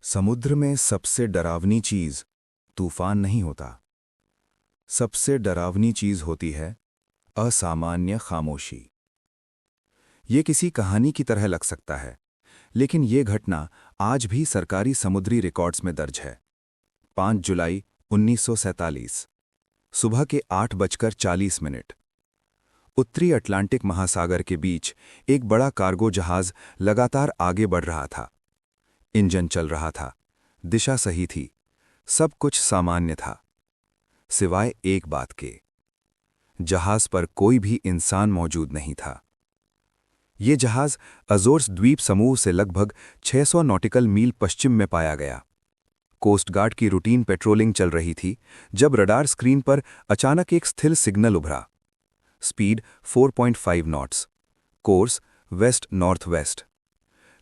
समुद्र में सबसे डरावनी चीज तूफान नहीं होता। सबसे डरावनी चीज होती है असामान्य खामोशी। ये किसी कहानी की तरह लग सकता है, लेकिन ये घटना आज भी सरकारी समुद्री रिकॉर्ड्स में दर्ज है। 5 जुलाई 1947 सुबह के 8:40 उत्तरी अटलांटिक महासागर के बीच एक बड़ा कार्गो जहाज लगातार आगे बढ़ रहा था। इंजन चल रहा था, दिशा सही थी, सब कुछ सामान्य था, सिवाय एक बात के। जहाज पर कोई भी इंसान मौजूद नहीं था। ये जहाज अज़ोर्स द्वीप समूह से लगभग 600 नॉटिकल मील पश्चिम में पाया गया। कोस्ट गार्ड की रूटीन पेट्रोलिंग चल रही थी जब रडार स्क्रीन पर अचानक एक स्थिर सिग्नल उभरा। Speed 4.5 knots, course west north west.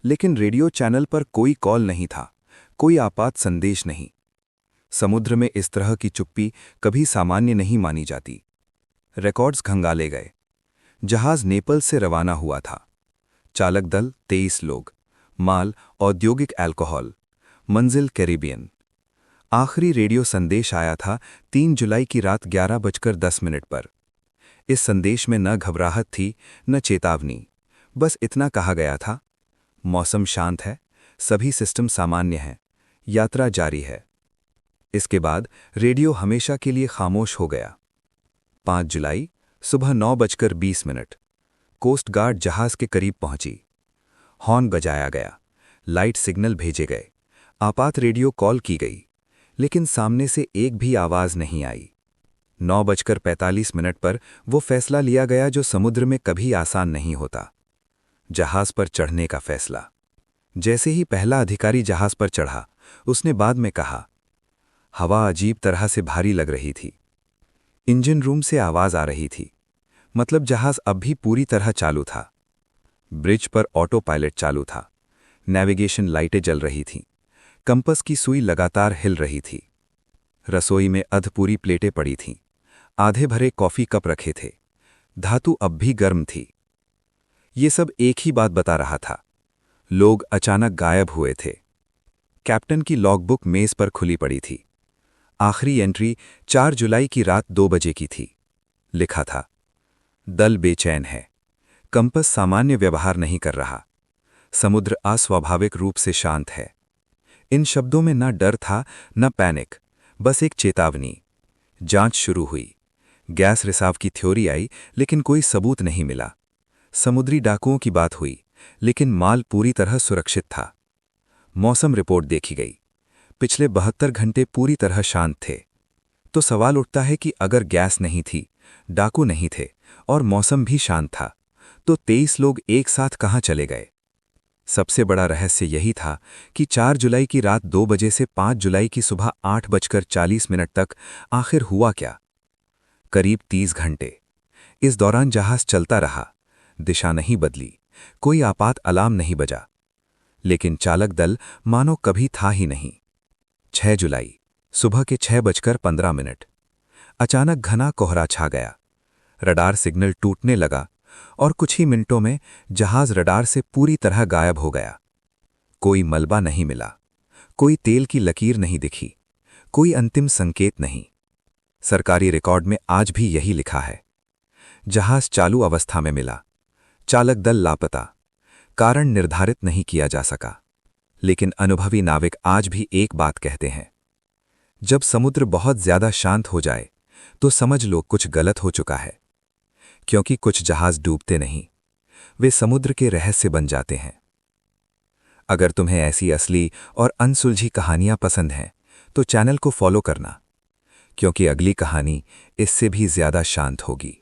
लेकिन रेडियो चैनल पर कोई कॉल नहीं था, कोई आपात संदेश नहीं। समुद्र में इस तरह की चुप्पी कभी सामान्य नहीं मानी जाती। रिकॉर्ड्स खंगाले गए। जहाज नेपल्स से रवाना हुआ था। चालक दल 23 लोग, माल औद्योगिक अल्कोहल, मंजिल कैरिबियन। आखिरी रेडियो संदेश आया था 3 जुलाई की रात 11:10 पर। इस संदेश में न घबराहट थी, न चेतावनी, बस इतना कहा गया था: मौसम शांत है, सभी सिस्टम सामान्य हैं, यात्रा जारी है। इसके बाद रेडियो हमेशा के लिए खामोश हो गया। 5 जुलाई सुबह 9:20 कोस्ट गार्ड जहाज के करीब पहुंची। हॉर्न बजाया गया, लाइट सिग्नल भेजे गए, आपात रेडियो कॉल की गई, लेकिन सामने से एक भी आवाज नहीं आई। 9:45 पर वो फैसला लिया गया जो समुद्र में कभी आसान नहीं होता: जहाज पर चढ़ने का फैसला। जैसे ही पहला अधिकारी जहाज पर चढ़ा, उसने बाद में कहा, हवा अजीब तरह से भारी लग रही थी। इंजन रूम से आवाज आ रही थी, मतलब जहाज अब भी पूरी तरह चालू था। ब्रिज पर ऑटो पायलट चालू था, नेविगेशन लाइटें जल रही थीं, कंपस की सुई लगातार हिल रही थी। रसोई में अधपूरी प्लेटें पड़ी थीं, आधे भरे कॉफी कप रखे थे, धातु अब भी गर्म थी। ये सब एक ही बात बता रहा था: लोग अचानक गायब हुए थे। कैप्टन की लॉगबुक मेज पर खुली पड़ी थी। आखिरी एंट्री 4 जुलाई की रात 2 बजे की थी। लिखा था, दल बेचैन है, कंपस सामान्य व्यवहार नहीं कर रहा, समुद्र अस्वाभाविक रूप से शांत है। इन शब्दों में न डर था, न पैनिक, बस एक चेतावनी। जांच शुरू हुई। गैस रिसाव की थ्योरी आई, लेकिन कोई सबूत नहीं मिला। समुद्री डाकुओं की बात हुई, लेकिन माल पूरी तरह सुरक्षित था। मौसम रिपोर्ट देखी गई, पिछले 72 घंटे पूरी तरह शांत थे। तो सवाल उठता है कि अगर गैस नहीं थी, डाकू नहीं थे और मौसम भी शांत था, तो 23 लोग एक साथ कहां चले गए? सबसे बड़ा रहस्य यही था कि 4 जुलाई की रात 2 बजे से 5 जुलाई की सुबह 8:40 तक आखिर हुआ क्या? करीब 30 घंटे। इस दौरान जहाज चलता रहा, दिशा नहीं बदली, कोई आपात अलार्म नहीं बजा, लेकिन चालक दल मानो कभी था ही नहीं। 6 जुलाई सुबह के 6:15 अचानक घना कोहरा छा गया। रडार सिग्नल टूटने लगा और कुछ ही मिनटों में जहाज रडार से पूरी तरह गायब हो गया। कोई मलबा नहीं मिला, कोई तेल की लकीर नहीं दिखी, कोई अंतिम संकेत नहीं। सरकारी रिकॉर्ड में आज भी यही लिखा है: जहाज चालू अवस्था में मिला, चालक दल लापता, कारण निर्धारित नहीं किया जा सका। लेकिन अनुभवी नाविक आज भी एक बात कहते हैं: जब समुद्र बहुत ज्यादा शांत हो जाए तो समझ लो कुछ गलत हो चुका है। क्योंकि कुछ जहाज डूबते नहीं, वे समुद्र के रहस्य बन जाते हैं। अगर तुम्हें ऐसी असली और अनसुलझी कहानियां पसंद हैं तो चैनल को फॉलो करना, क्योंकि अगली कहानी इससे भी ज्यादा शांत होगी।